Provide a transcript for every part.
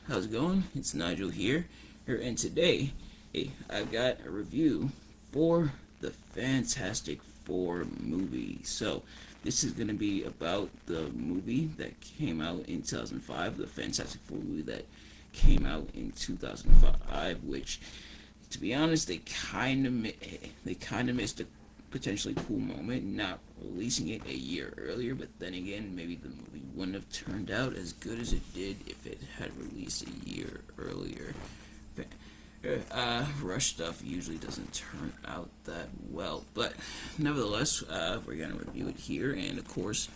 how's it going? It's Nigel here, and today, I've got a review for the Fantastic Four movie. So, this is going to be about the movie that came out in 2005, the Fantastic Four movie that came out in 2005, which, to be honest, they kind of missed a potentially cool moment not releasing it a year earlier. But then again, maybe the movie wouldn't have turned out as good as it did if it had released a year earlier. Rush stuff usually doesn't turn out that well, but nevertheless, we're gonna review it here. And of course,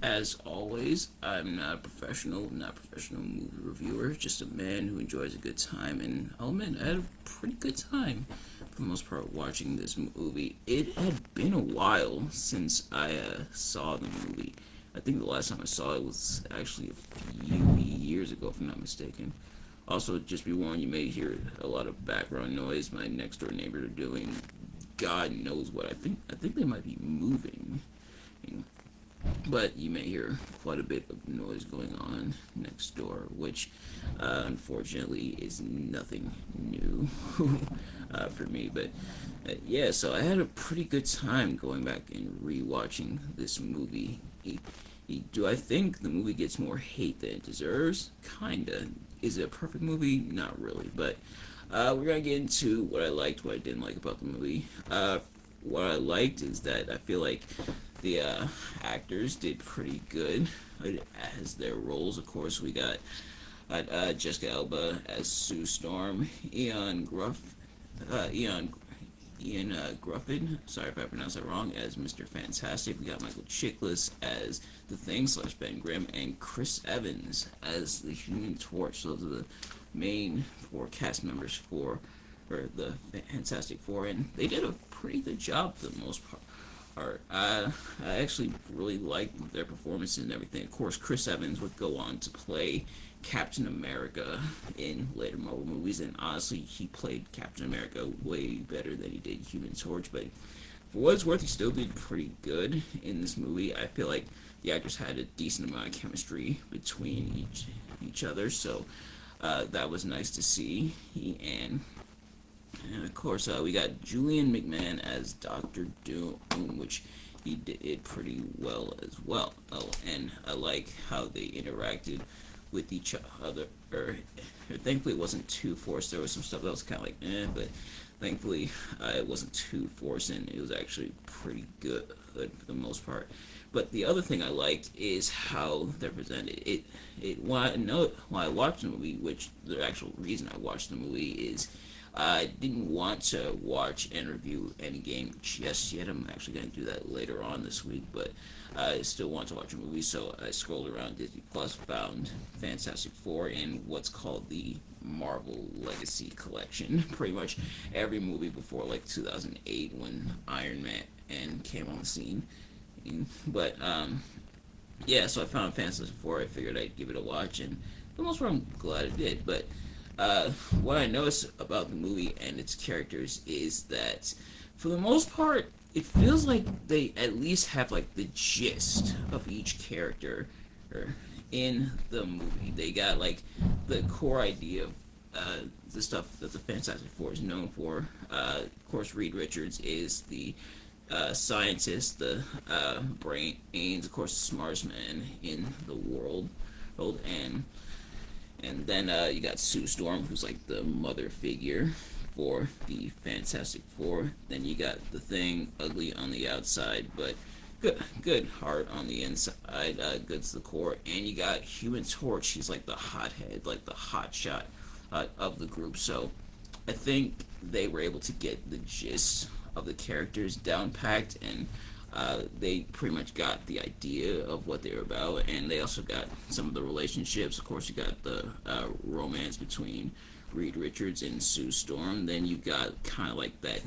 as always, I'm not a professional movie reviewer, just a man who enjoys a good time. And I'll admit, I had a pretty good time for the most part watching this movie. It had been a while since I saw the movie. I think the last time I saw it was actually a few years ago, if I'm not mistaken. Also, just be warned, you may hear a lot of background noise. My next door neighbor are doing God knows what. I think they might be moving. But you may hear quite a bit of noise going on next door, which unfortunately is nothing new for me. But yeah, so I had a pretty good time going back and rewatching this movie. Do I think the movie gets more hate than it deserves? Kinda. Is it a perfect movie? Not really. But we're gonna get into what I liked, what I didn't like about the movie. What I liked is that I feel like the actors did pretty good as their roles. Of course, we got Jessica Alba as Sue Storm, Ian Gruffin. Sorry if I pronounced that wrong. As Mr. Fantastic, we got Michael Chiklis as the Thing / Ben Grimm, and Chris Evans as the Human Torch. Those are the main four cast members for the Fantastic Four, and they did a pretty good job for the most part. I actually really liked their performances and everything. Of course, Chris Evans would go on to play Captain America in later Marvel movies, and honestly, he played Captain America way better than he did Human Torch. But for what it's worth, he still did pretty good in this movie. I feel like the actors had a decent amount of chemistry between each other, so that was nice to see. And of course, we got Julian McMahon as Doctor Doom, which he did pretty well as well. Oh, and I like how they interacted with each other. Thankfully, it wasn't too forced. There was some stuff that was kind of like, but thankfully, it wasn't too forced, and it was actually pretty good for the most part. But the other thing I liked is how they're presented. When I watched the movie, which the actual reason I watched the movie is I didn't want to watch and review any game just yet. I'm actually going to do that later on this week, but I still want to watch a movie, so I scrolled around Disney Plus, found Fantastic Four in what's called the Marvel Legacy Collection. Pretty much every movie before like 2008 when Iron Man came on the scene. But yeah, so I found Fantastic Four. I figured I'd give it a watch, and for the most part, I'm glad I did. But what I noticed about the movie and its characters is that, for the most part, it feels like they at least have like the gist of each character in the movie. They got like the core idea of the stuff that the Fantastic Four is known for. Of course, Reed Richards is the scientist, the brains, of course, the smartest man in the world, and then you got Sue Storm, who's like the mother figure for the Fantastic Four. Then you got the Thing, ugly on the outside, but good heart on the inside, good to the core. And you got Human Torch. He's like the hothead, like the hot shot of the group. So I think they were able to get the gist of the characters down packed, and they pretty much got the idea of what they were about, and they also got some of the relationships. Of course, you got the romance between Reed Richards and Sue Storm. Then you got kind of like that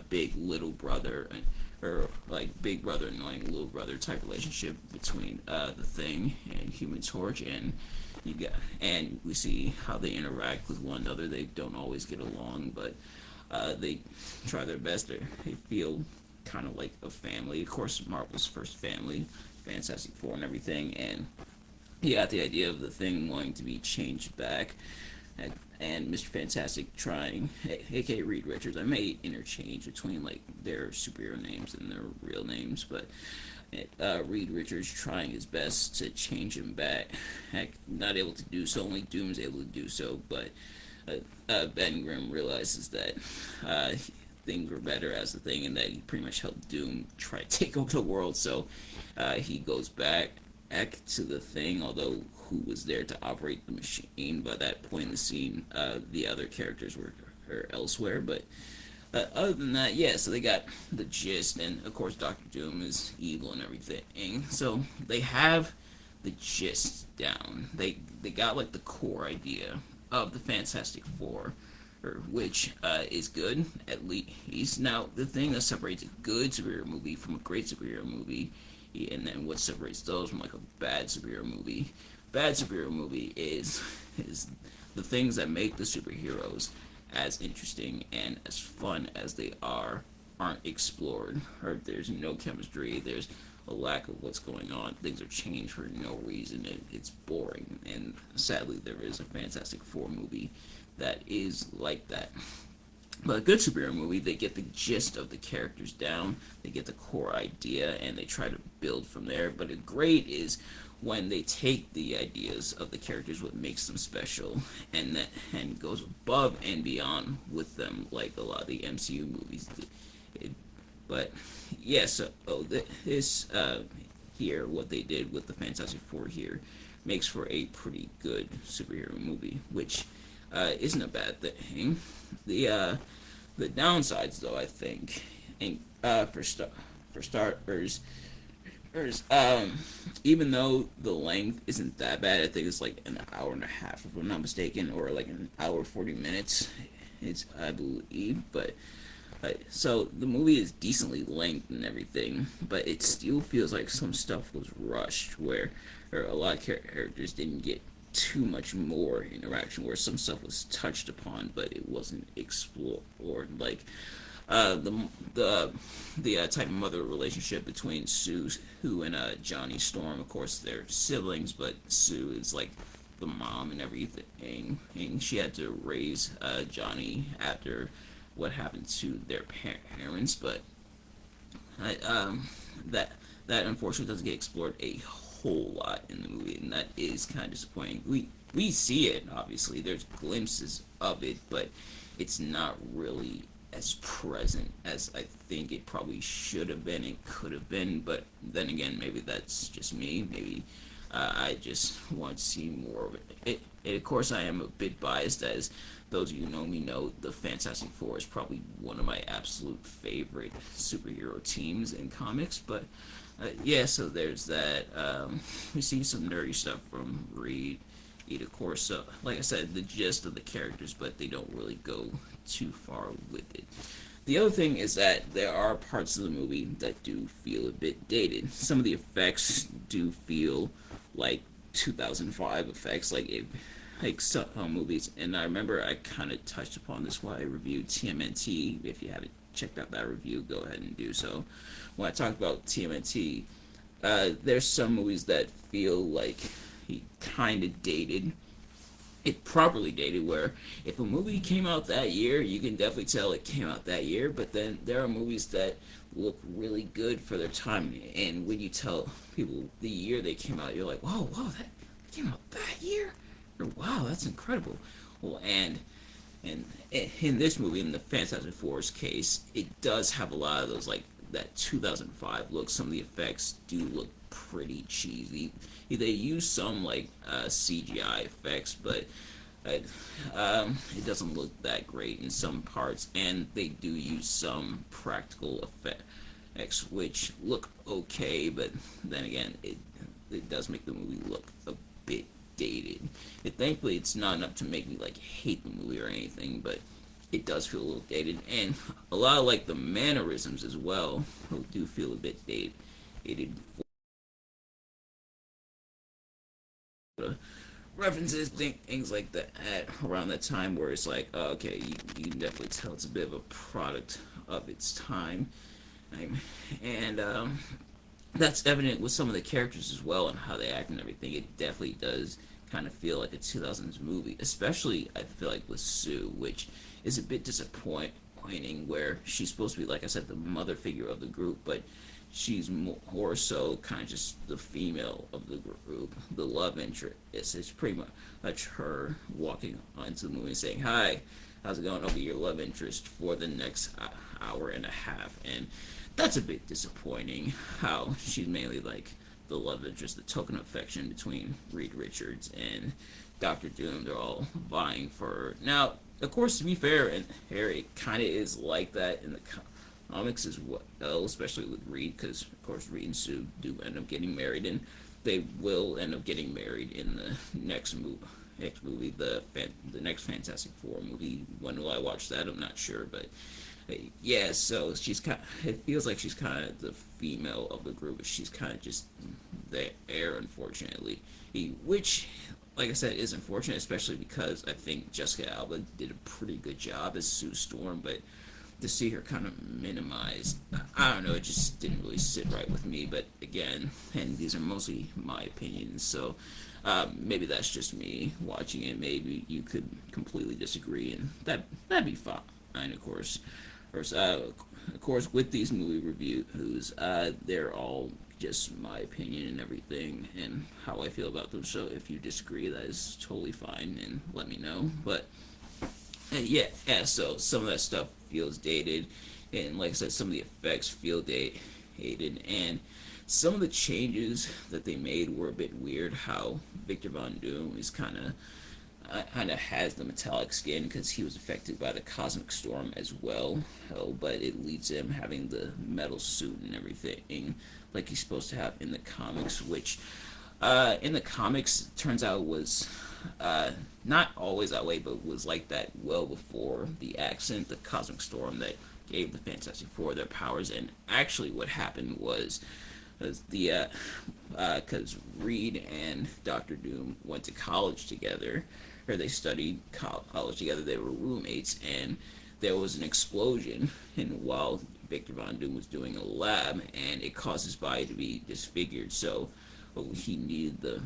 big little brother, or like big brother annoying little brother type relationship between the Thing and Human Torch, and we see how they interact with one another. They don't always get along, but they try their best. They feel kind of like a family. Of course, Marvel's first family, Fantastic Four and everything. And he got the idea of the Thing wanting to be changed back, and Mr. Fantastic trying, aka Reed Richards. I may interchange between like their superhero names and their real names, but Reed Richards trying his best to change him back. Heck, not able to do so. Only Doom's able to do so, but Ben Grimm realizes that things were better as the Thing, and that he pretty much helped Doom try to take over the world. So he goes back to the Thing, although who was there to operate the machine by that point in the scene, the other characters were elsewhere. But other than that, yeah, so they got the gist, and of course Doctor Doom is evil and everything. So they have the gist down. They got like the core idea of the Fantastic Four, or which is good at least. Now the thing that separates a good superhero movie from a great superhero movie, and then what separates those from like a bad superhero movie. Bad superhero movie is the things that make the superheroes as interesting and as fun as they aren't explored, or there's no chemistry, there's a lack of what's going on, things are changed for no reason, it's boring, and sadly there is a Fantastic Four movie that is like that. But a good superhero movie, they get the gist of the characters down, they get the core idea, and they try to build from there. But a great is when they take the ideas of the characters, what makes them special, and goes above and beyond with them, like a lot of the MCU movies did. But yeah, so this here, what they did with the Fantastic Four here, makes for a pretty good superhero movie, which isn't a bad thing. The downsides, though, I think, and for starters, even though the length isn't that bad, I think it's like an hour and a half, if I'm not mistaken, or like an hour 40 minutes. It's I believe, but so the movie is decently length and everything, but it still feels like some stuff was rushed, where or a lot of characters didn't get too much more interaction, where some stuff was touched upon but it wasn't explored, like the type of mother relationship between Sue and Johnny Storm. Of course they're siblings, but Sue is like the mom and everything, and she had to raise Johnny after what happened to their parents. But I, that unfortunately doesn't get explored a whole lot in the movie, and that is kind of disappointing. We see it, obviously. There's glimpses of it, but it's not really as present as I think it probably should have been and could have been. But then again, maybe that's just me. Maybe I just want to see more of it. Of course, I am a bit biased, as those of you who know me know the Fantastic Four is probably one of my absolute favorite superhero teams in comics. But yeah, so there's that. We see some nerdy stuff from Reed, of course. So, like I said, the gist of the characters, but they don't really go too far with it. The other thing is that there are parts of the movie that do feel a bit dated. Some of the effects do feel like 2005 effects, like some movies. And I remember I kind of touched upon this while I reviewed TMNT. If you haven't checked out that review, go ahead and do so. When I talk about TMNT, there's some movies that feel like he kind of dated it, properly dated, where if a movie came out that year, you can definitely tell it came out that year. But then there are movies that look really good for their time, and when you tell people the year they came out, you're like, wow, that came out that year, or wow, that's incredible. Well, and in this movie, in the Fantastic Four's case, it does have a lot of those, like that 2005 look. Some of the effects do look pretty cheesy. They use some like CGI effects, but it doesn't look that great in some parts, and they do use some practical effects which look okay, but then again, it does make the movie look a bit dated. Thankfully, it's not enough to make me like hate the movie or anything, but it does feel a little dated, and a lot of like the mannerisms as well do feel a bit dated. References, things like that at around that time, where it's like, oh, okay, you can definitely tell it's a bit of a product of its time. And that's evident with some of the characters as well and how they act and everything. It definitely does kind of feel like a 2000s movie, especially I feel like with Sue, which is a bit disappointing where she's supposed to be, like I said, the mother figure of the group, but she's more so kind of just the female of the group, the love interest. It's pretty much her walking onto the movie and saying, "Hi, how's it going? I'll be your love interest for the next hour and a half." And that's a bit disappointing how she's mainly like the love interest, the token of affection between Reed Richards and Doctor Doom. They're all vying for her. Now, of course, to be fair, and Harry kind of is like that in the comics as well, especially with Reed, because of course Reed and Sue do end up getting married, and they will end up getting married in the next movie. The next Fantastic Four movie. When will I watch that? I'm not sure, but yeah. So she's kind. It feels like she's kind of the female of the group. She's kind of just there, unfortunately. Which, like I said, is unfortunate, especially because I think Jessica Alba did a pretty good job as Sue Storm, but to see her kind of minimized, I don't know, it just didn't really sit right with me. But again, and these are mostly my opinions, so maybe that's just me watching it. Maybe you could completely disagree, and that'd be fine, of course. Of course, with these movie reviews, they're all just my opinion and everything, and how I feel about them. So if you disagree, that is totally fine, and let me know. But yeah. So some of that stuff feels dated, and like I said, some of the effects feel dated, and some of the changes that they made were a bit weird. How Victor Von Doom is kind of has the metallic skin because he was affected by the cosmic storm as well. But it leads to him having the metal suit and everything like he's supposed to have in the comics, which in the comics turns out was not always that way, but was like that well before the accident, the cosmic storm that gave the Fantastic Four their powers. And actually, what happened was the because Reed and Doctor Doom went to college together, or they studied college together. They were roommates, and there was an explosion. And while Victor Von Doom was doing a lab, and it caused his body to be disfigured, so he needed the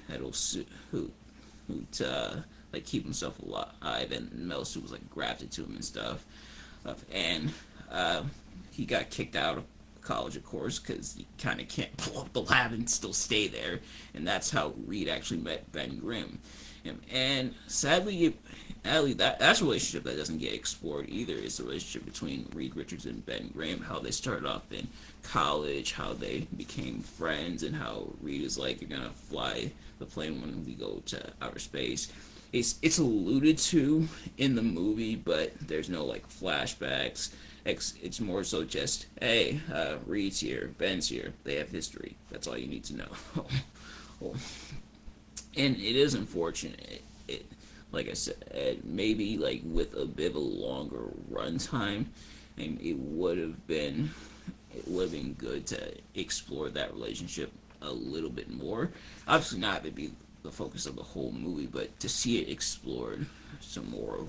metal suit to like keep himself alive, and the metal suit was like grafted to him and stuff. And he got kicked out of college, of course, because you kind of can't pull up the lab and still stay there. And that's how Reed actually met Ben Grimm. And sadly, that's a relationship that doesn't get explored either. Is the relationship between Reed Richards and Ben Grimm, how they started off in college, how they became friends, and how Reed is like, "You're gonna fly the plane when we go to outer space." It's alluded to in the movie, but there's no like flashbacks. It's more so just, hey, Reed's here, Ben's here, they have history. That's all you need to know. Well, and it is unfortunate. Like I said, maybe like with a bit of a longer runtime, and it would have been good to explore that relationship a little bit more. Obviously, not to be the focus of the whole movie, but to see it explored some more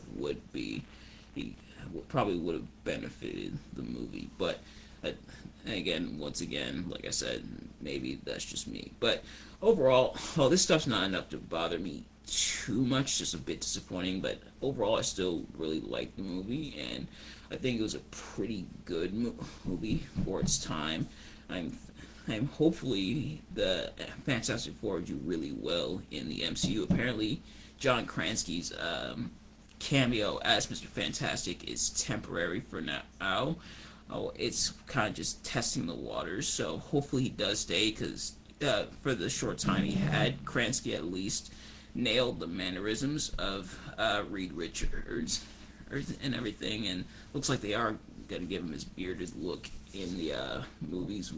probably would have benefited the movie. But once again, like I said, maybe that's just me. But overall, this stuff's not enough to bother me too much. Just a bit disappointing, but overall, I still really like the movie, and I think it was a pretty good movie for its time. I'm hopefully the Fantastic Four do really well in the MCU. Apparently, John Krasinski's cameo as Mr. Fantastic is temporary for now. It's kind of just testing the waters, so hopefully he does stay, because for the short time he had, Krasinski at least nailed the mannerisms of Reed Richards and everything, and looks like they are going to give him his bearded look in the movies.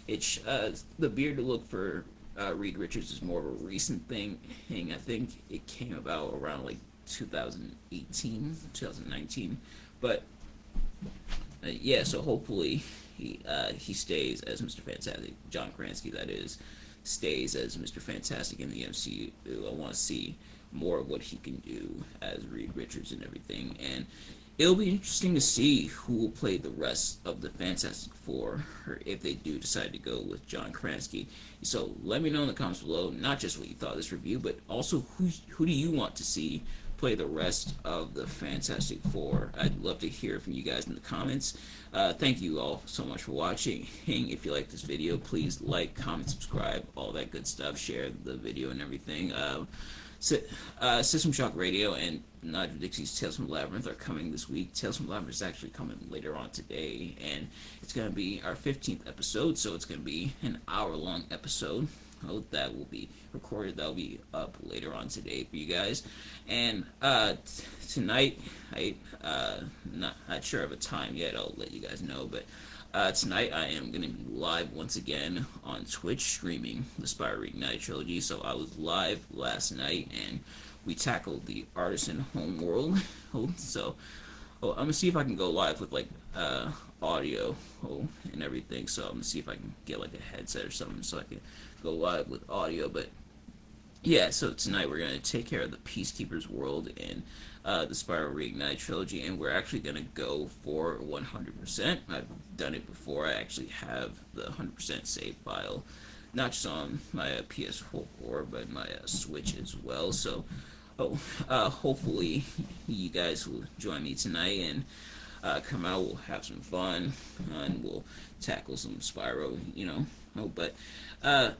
The bearded look for Reed Richards is more of a recent thing. I think it came about around like 2018, 2019, but yeah. So hopefully he stays as Mr. Fantastic. John Krasinski, that is, stays as Mr. Fantastic in the MCU. I want to see more of what he can do as Reed Richards and everything. And It'll be interesting to see who will play the rest of the Fantastic Four, or if they do decide to go with John Krasinski. So let me know in the comments below, not just what you thought of this review, but also who do you want to see play the rest of the Fantastic Four. I'd love to hear from you guys in the comments. Thank you all so much for watching. If you like this video, please like, comment, subscribe, all that good stuff. Share the video and everything. System Shock Radio and Nigel Dixie's Tales from the Labyrinth are coming this week. Tales from the Labyrinth is actually coming later on today, and it's going to be our 15th episode, so it's going to be an hour-long episode. That will be recorded. That'll be up later on today for you guys. And tonight, not sure of a time yet. I'll let you guys know, but tonight I am going to be live once again on Twitch streaming the Spyro Reignite trilogy. So I was live last night and we tackled the Artisan Homeworld. So I'm going to see if I can go live with like audio and everything. So I'm going to see if I can get like a headset or something so I can go live with audio. But yeah, so tonight we're going to take care of the Peacekeeper's World and the Spyro Reignite trilogy, and we're actually going to go for 100%. I've done it before. I actually have the 100% save file, not just on my PS4, but my Switch as well. So, hopefully you guys will join me tonight and come out. We'll have some fun, and we'll tackle some Spyro, but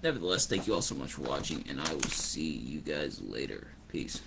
nevertheless, thank you all so much for watching, and I will see you guys later. Peace.